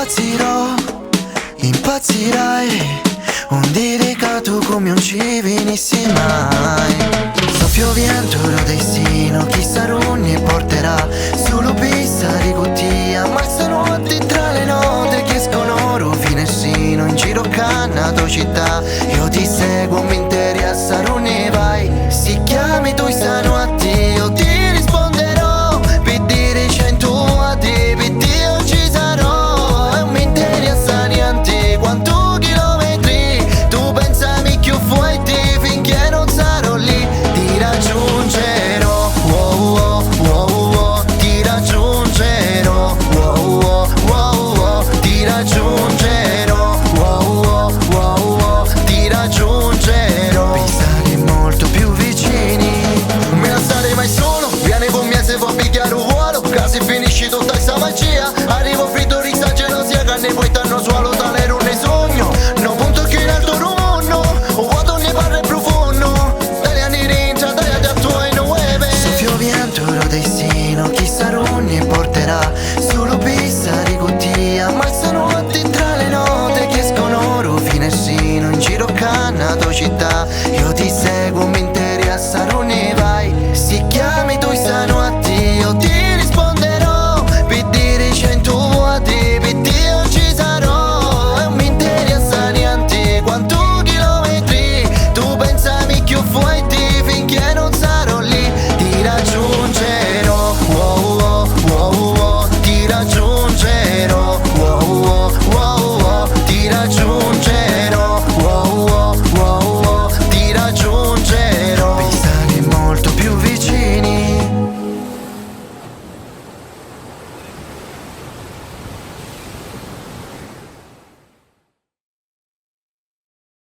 impazzirò, impazzirai. Un dedicato come non ci venissi mai. Soffio vento lo destino, chissà rugni porterà. Solo pista di cottia, ma stanotte tra le note che escono rovinessino. In giro cannato città, io ti seguo mentre a Sarone vai. Si chiami tu stanotte, io ti risponderò. Per dire 100 a te, per Dio ci sarò. E mentre a niente, quanto chilometri tu pensami più forte finché non sarò lì. Ti raggiungerò, wow, wow, wow, wow. Ti raggiungerò, wow, wow, wow, wow. Ti raggiungerò, wow, wow, wow, wow. Ti raggiungerò. Pensare molto più vicini. Non me la stare mai solo, vieni con me se fa picchiare un vuolo. Quasi finisci tutta questa magia. Arrivo fritto, risa, gelosia, carne poi t'hanno suolo.